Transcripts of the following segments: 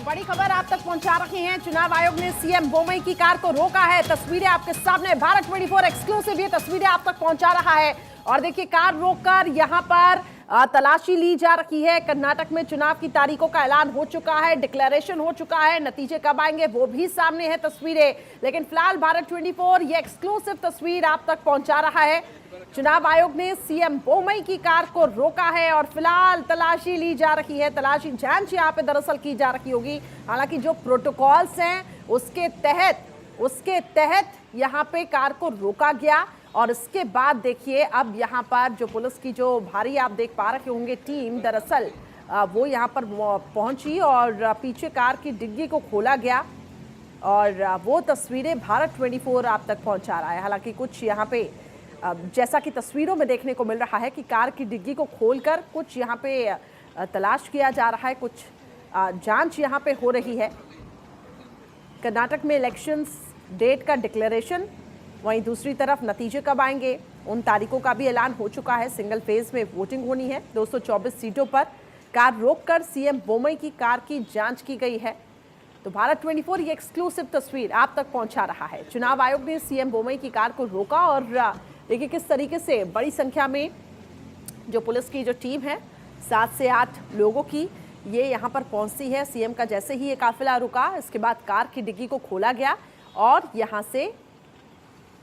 बड़ी खबर आप तक पहुंचा रहे हैं। चुनाव आयोग ने सीएम बोमई की कार को रोका है। तस्वीरें आपके सामने, भारत 24 एक्सक्लूसिव ये तस्वीरें आप तक पहुंचा रहा है। और देखिए, कार रोककर यहां पर तलाशी ली जा रही है। कर्नाटक में चुनाव की तारीखों का ऐलान हो चुका है, डिक्लेरेशन हो चुका है, नतीजे कब आएंगे वो भी सामने है तस्वीरें। लेकिन फिलहाल भारत 24 ये एक्सक्लूसिव तस्वीर आप तक पहुंचा रहा है। चुनाव आयोग ने सीएम बोमई की कार को रोका है और फिलहाल तलाशी ली जा रही है। तलाशी जांच यहां पे दरअसल की जा रही होगी। हालांकि जो प्रोटोकॉल्स हैं उसके तहत यहां पे कार को रोका गया। और इसके बाद देखिए, अब यहाँ पर जो पुलिस की जो भारी आप देख पा रहे होंगे टीम, दरअसल वो यहाँ पर पहुंची और पीछे कार की डिग्गी को खोला गया और वो तस्वीरें भारत 24 आप तक पहुंचा रहा है। हालांकि कुछ यहाँ पे जैसा कि तस्वीरों में देखने को मिल रहा है कि कार की डिग्गी को खोलकर कुछ यहाँ पे तलाश किया जा रहा है, कुछ जांच यहाँ पे हो रही है। कर्नाटक में इलेक्शंस डेट का डिक्लेरेशन, वहीं दूसरी तरफ नतीजे कब आएंगे उन तारीखों का भी ऐलान हो चुका है। सिंगल फेज में वोटिंग होनी है। 224 सीटों पर कार रोककर सीएम बोमई की कार की जांच की गई है। तो भारत 24 ये एक्सक्लूसिव तस्वीर आप तक पहुंचा रहा है। चुनाव आयोग ने सीएम बोमई की कार को रोका और देखिए किस तरीके से बड़ी संख्या में जो पुलिस की जो टीम है, 7 से 8 लोगों की, ये यहाँ पर पहुंचती है। सीएम का जैसे ही ये काफिला रुका, इसके बाद कार की डिग्गी को खोला गया और यहाँ से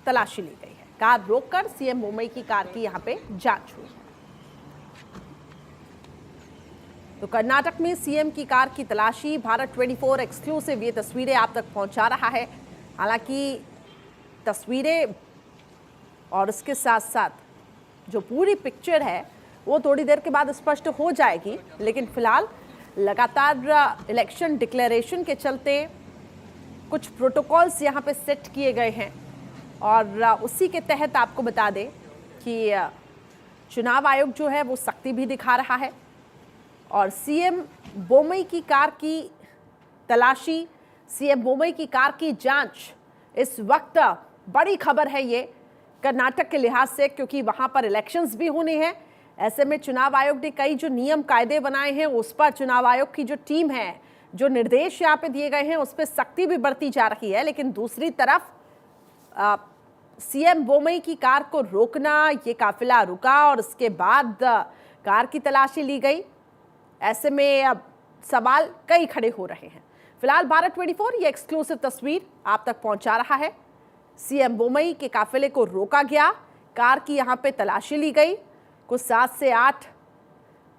तलाशी ली गई है। कार रोककर सीएम बोमई की कार की यहां पे जांच हुई। तो कर्नाटक में सीएम की कार की तलाशी, भारत 24 एक्सक्लूसिव ये तस्वीरें आप तक पहुंचा रहा है। हालांकि तस्वीरें और इसके साथ साथ जो पूरी पिक्चर है वो थोड़ी देर के बाद स्पष्ट हो जाएगी। लेकिन फिलहाल लगातार इलेक्शन डिक्लेरेशन के चलते कुछ प्रोटोकॉल्स यहां पे सेट किए गए हैं और उसी के तहत आपको बता दें कि चुनाव आयोग जो है वो सख्ती भी दिखा रहा है और सीएम बोमई की कार की तलाशी, सीएम बोमई की कार की जांच इस वक्त बड़ी खबर है ये कर्नाटक के लिहाज से, क्योंकि वहां पर इलेक्शंस भी होने हैं। ऐसे में चुनाव आयोग ने कई जो नियम कायदे बनाए हैं उस पर चुनाव आयोग की जो टीम है, जो निर्देश यहाँ पे दिए गए हैं उस पर सख्ती भी बढ़ती जा रही है। लेकिन दूसरी तरफ सीएम बोमई की कार को रोकना, ये काफिला रुका और उसके बाद कार की तलाशी ली गई। ऐसे में अब सवाल कई खड़े हो रहे हैं। फिलहाल भारत 24 ये एक्सक्लूसिव तस्वीर आप तक पहुंचा रहा है। सीएम बोमई के काफिले को रोका गया, कार की यहां पे तलाशी ली गई। कुछ 7 से 8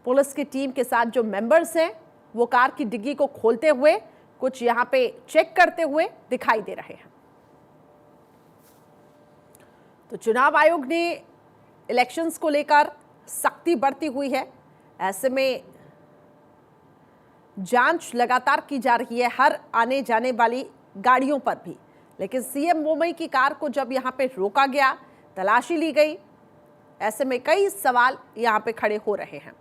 पुलिस की टीम के साथ जो मेंबर्स हैं वो कार की डिग्गी को खोलते हुए, कुछ यहां पे चेक करते हुए दिखाई दे रहे हैं। तो चुनाव आयोग ने इलेक्शंस को लेकर सख्ती बढ़ती हुई है। ऐसे में जांच लगातार की जा रही है हर आने जाने वाली गाड़ियों पर भी। लेकिन सीएम बोमई की कार को जब यहां पे रोका गया, तलाशी ली गई, ऐसे में कई सवाल यहां पे खड़े हो रहे हैं।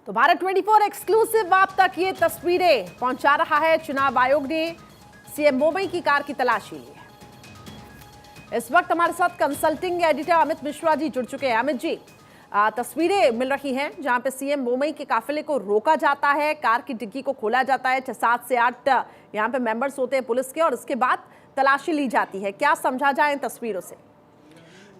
तो भारत 24 एक्सक्लूसिव आप तक ये तस्वीरें पहुंचा रहा है। चुनाव आयोग ने सीएम बोमई की कार की तलाशी ली है। इस वक्त हमारे साथ कंसल्टिंग एडिटर अमित मिश्रा जी जुड़ चुके हैं। अमित जी, तस्वीरें मिल रही हैं जहां पे सीएम बोमई के काफिले को रोका जाता है, कार की डिग्गी को खोला जाता है। 7 से 8 यहां पे मेंबर्स होते हैं पुलिस के और उसके बाद तलाशी ली जाती है। क्या समझा जाए इन तस्वीरों से?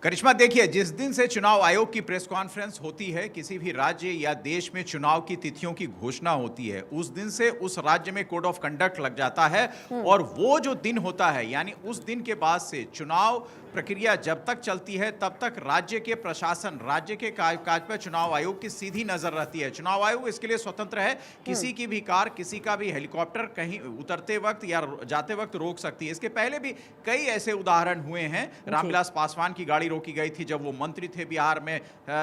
करिश्मा, देखिए, जिस दिन से चुनाव आयोग की प्रेस कॉन्फ्रेंस होती है, किसी भी राज्य या देश में चुनाव की तिथियों की घोषणा होती है, उस दिन से उस राज्य में कोड ऑफ कंडक्ट लग जाता है। और वो जो दिन होता है, यानी उस दिन के बाद से चुनाव प्रक्रिया जब तक चलती है तब तक राज्य के प्रशासन, राज्य के काज पर चुनाव आयोग की सीधी नजर रहती है। चुनाव आयोग इसके लिए स्वतंत्र है। किसी की भी कार, किसी का भी हेलीकॉप्टर कहीं उतरते वक्त या जाते वक्त रोक सकती है। इसके पहले भी कई ऐसे उदाहरण हुए हैं। रामविलास पासवान की गाड़ी रोकी गई थी जब वो मंत्री थे बिहार में।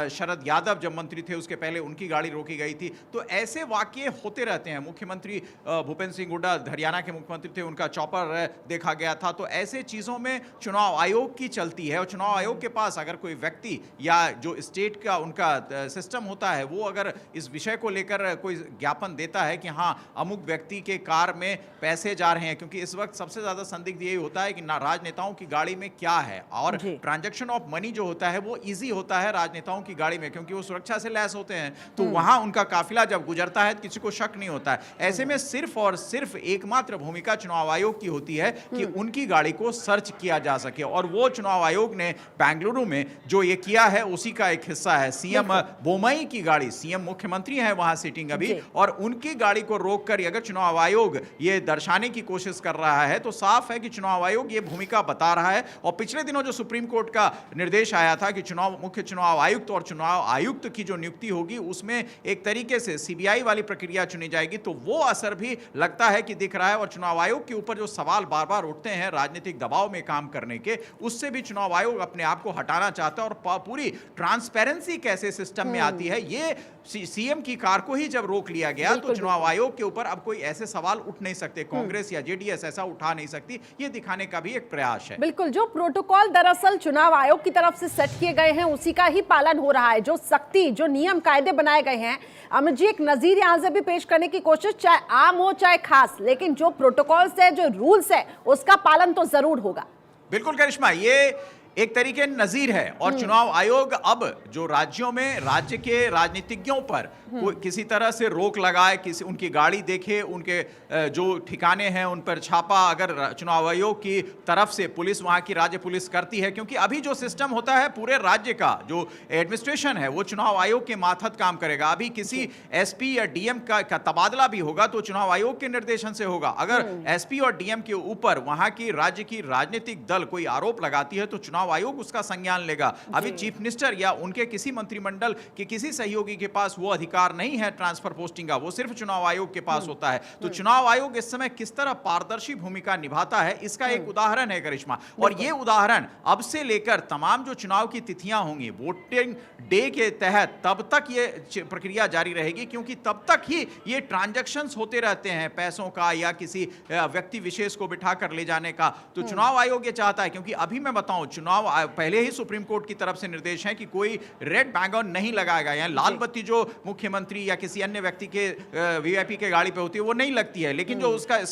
शरद यादव जब मंत्री थे उसके पहले उनकी गाड़ी रोकी गई थी। तो ऐसे वाकये होते रहते हैं। मुख्यमंत्री भूपेंद्र सिंह हुड्डा हरियाणा के मुख्यमंत्री थे, उनका चॉपर देखा गया था। तो ऐसे चीजों में चुनाव आयोग की चलती है और चुनाव आयोग के पास अगर कोई व्यक्ति या जो स्टेट का उनका सिस्टम होता है वो अगर इस विषय को लेकर कोई ज्ञापन देता है कि हाँ अमुक व्यक्ति के कार में पैसे जा रहे हैं, क्योंकि इस वक्त सबसे ज्यादा संदिग्ध यही होता है कि ना राजनेताओं की गाड़ी में क्या है और ट्रांजैक्शन ऑफ मनी जो होता है वो इजी होता है राजनेताओं की गाड़ी में, क्योंकि वो सुरक्षा से लैस होते हैं, तो वहां उनका काफिला जब गुजरता है किसी को शक नहीं होता है। ऐसे में सिर्फ और सिर्फ एकमात्र भूमिका चुनाव आयोग की होती है कि उनकी गाड़ी को सर्च किया जा सके, और वो चुनाव आयोग ने बेंगलुरु में जो ये किया है उसी का एक हिस्सा है। सीएम बोमई की गाड़ी, सीएम मुख्यमंत्री है वहां सिटिंग अभी, और उनकी गाड़ी को रोककर अगर चुनाव आयोग ये दर्शाने की कोशिश कर रहा है तो साफ है कि चुनाव आयोग ये भूमिका बता रहा है। और पिछले दिनों जो सुप्रीम कोर्ट का निर्देश आया था कि मुख्य चुनाव आयुक्त और चुनाव आयुक्त की जो नियुक्ति होगी उसमें एक तरीके से सीबीआई वाली प्रक्रिया चुनी जाएगी, तो वो असर भी लगता है कि दिख रहा है। और चुनाव आयोग के ऊपर जो सवाल बार बार उठते हैं राजनीतिक दबाव में काम करने के, उससे भी चुनाव आयोग अपने आप को हटाना चाहता है। और पूरी ट्रांसपेरेंसी कैसे सिस्टम में आती है, ये सीएम की कार को ही जब रोक लिया गया तो चुनाव आयोग के ऊपर अब कोई ऐसे सवाल उठ नहीं सकते, कांग्रेस या जेडीएस ऐसा उठा नहीं सकती, ये दिखाने का भी एक प्रयास है। बिल्कुल, जो प्रोटोकॉल दरअसल चुनाव आयोग की तरफ से सेट किए गए हैं उसी का ही पालन हो रहा है। जो सख्ती, जो नियम कायदे बनाए गए हैं, अमित जी एक नजीर यहां से भी पेश करने की कोशिश, चाहे आम हो चाहे खास, लेकिन जो प्रोटोकॉल्स है, जो रूल्स है, उसका पालन तो जरूर होगा। बिल्कुल करिश्मा, ये एक तरीके नजीर है। और चुनाव आयोग अब जो राज्यों में राज्य के राजनीतिज्ञों पर किसी तरह से रोक लगाए, किसी उनकी गाड़ी देखे, उनके जो ठिकाने हैं उन पर छापा अगर चुनाव आयोग की तरफ से पुलिस, वहां की राज्य पुलिस करती है, क्योंकि अभी जो सिस्टम होता है पूरे राज्य का जो एडमिनिस्ट्रेशन है वो चुनाव आयोग के मातहत काम करेगा। अभी किसी एसपी या डीएम का तबादला भी होगा तो चुनाव आयोग के निर्देशन से होगा। अगर एसपी और डीएम के ऊपर वहां की राज्य की राजनीतिक दल कोई आरोप लगाती है तो चुनाव आयोग उसका संज्ञान लेगा। अभी चीफ मिनिस्टर या उनके किसी मंत्रिमंडल के किसी सहयोगी के पास वो अधिकार नहीं है ट्रांसफर पोस्टिंग का, वो सिर्फ चुनाव आयोग के पास होता है। तो चुनाव आयोग इस समय किस तरह पारदर्शी भूमिका निभाता है इसका एक उदाहरण है करिश्मा। और ये उदाहरण अब से लेकर तमाम जो चुनाव की तिथियां होंगी वोटिंग डे के तहत तब तक ये प्रक्रिया जारी रहेगी, क्योंकि तब तक ही ये ट्रांजैक्शंस होते रहते हैं पैसों का या किसी व्यक्ति विशेष को बिठा कर ले जाने का। तो चुनाव आयोग ये चाहता है, क्योंकि अभी मैं बताऊं चुनाव पहले ही सुप्रीम कोर्ट की तरफ से निर्देश है कि कोई रेड बैकग्राउंड नहीं लगाएगा, या लाल बत्ती जो मुख्यमंत्री या किसी अन्य व्यक्ति के वीआईपी के गाड़ी पे होती है वो नहीं लगती है, लेकिन जो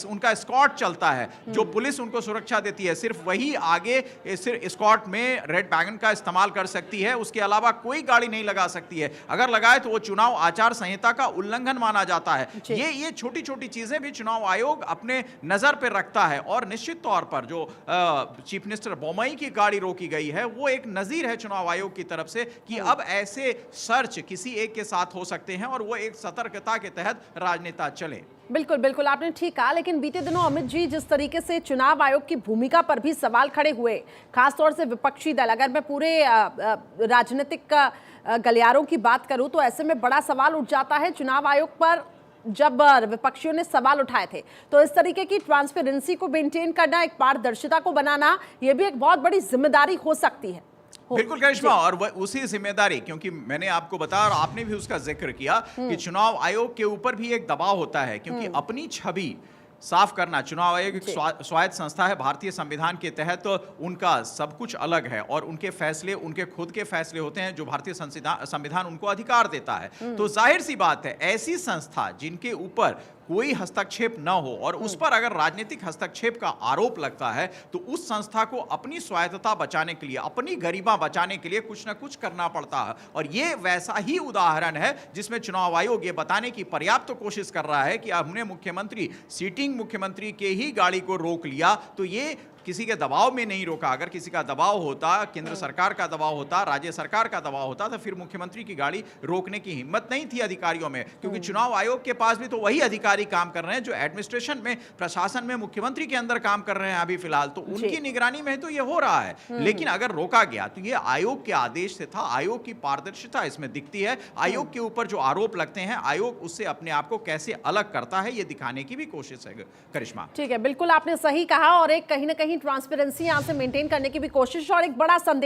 उनका स्कॉट चलता है, जो पुलिस उनको सुरक्षा देती है, सिर्फ वही आगे सिर्फ स्कॉट में रेड बैकग्राउंड का इस्तेमाल कर सकती है, उसके अलावा कोई गाड़ी नहीं लगा सकती है। अगर लगाए तो वो चुनाव आचार संहिता का उल्लंघन माना जाता है। ये छोटी छोटी चीजें भी चुनाव आयोग अपने नजर पे रखता है। और निश्चित तौर पर जो चीफ मिनिस्टर बोमई की गाड़ी रोकी गई है वो एक नजीर है चुनाव आयोग की तरफ से कि अब ऐसे सर्च किसी एक के साथ हो सकते हैं और वो एक सतर्कता के तहत राजनेता चले। बिल्कुल बिल्कुल, आपने ठीक कहा। लेकिन बीते दिनों अमित जी जिस तरीके से चुनाव आयोग की भूमिका पर भी सवाल खड़े हुए, खासतौर से विपक्षी दल, अगर मैं पूरे राजनीतिक गलियारों की बात करूं तो ऐसे में बड़ा सवाल उठ जाता है चुनाव आयोग पर। जब विपक्षियों ने सवाल उठाए थे तो इस तरीके की ट्रांसपेरेंसी को मेंटेन करना, एक पारदर्शिता को बनाना, यह भी एक बहुत बड़ी जिम्मेदारी हो सकती है। बिल्कुल करिश्मा, और उसी जिम्मेदारी, क्योंकि मैंने आपको बताया और आपने भी उसका जिक्र किया कि चुनाव आयोग के ऊपर भी एक दबाव होता है, क्योंकि अपनी छवि साफ करना, चुनाव आयोग एक स्वायत्त संस्था है, भारतीय संविधान के तहत तो उनका सब कुछ अलग है और उनके फैसले उनके खुद के फैसले होते हैं जो भारतीय संविधान उनको अधिकार देता है। तो जाहिर सी बात है ऐसी संस्था जिनके ऊपर कोई हस्तक्षेप न हो और उस पर अगर राजनीतिक हस्तक्षेप का आरोप लगता है तो उस संस्था को अपनी स्वायत्तता बचाने के लिए, अपनी गरिमा बचाने के लिए कुछ ना कुछ करना पड़ता है। और ये वैसा ही उदाहरण है जिसमें चुनाव आयोग ये बताने की पर्याप्त कोशिश कर रहा है कि हमने मुख्यमंत्री, सीटिंग मुख्यमंत्री के ही गाड़ी को रोक लिया, तो ये किसी के दबाव में नहीं रोका। अगर किसी का दबाव होता, केंद्र सरकार का दबाव होता, राज्य सरकार का दबाव होता, तो फिर मुख्यमंत्री की गाड़ी रोकने की हिम्मत नहीं थी अधिकारियों में, क्योंकि चुनाव आयोग के पास भी तो वही अधिकारी काम कर रहे हैं जो एडमिनिस्ट्रेशन में, प्रशासन में मुख्यमंत्री के अंदर काम कर रहे हैं अभी फिलहाल, तो उनकी निगरानी में तो ये हो रहा है। लेकिन अगर रोका गया तो ये आयोग के आदेश से था। आयोग की पारदर्शिता इसमें दिखती है। आयोग के ऊपर जो आरोप लगते हैं, आयोग उससे अपने आप को कैसे अलग करता है ये दिखाने की भी कोशिश है करिश्मा। ठीक है, बिल्कुल आपने सही कहा, और एक कहीं ना कहीं ट्रांसपेरेंसी यहां से मेंटेन करने की भी कोशिश और एक बड़ा संदेश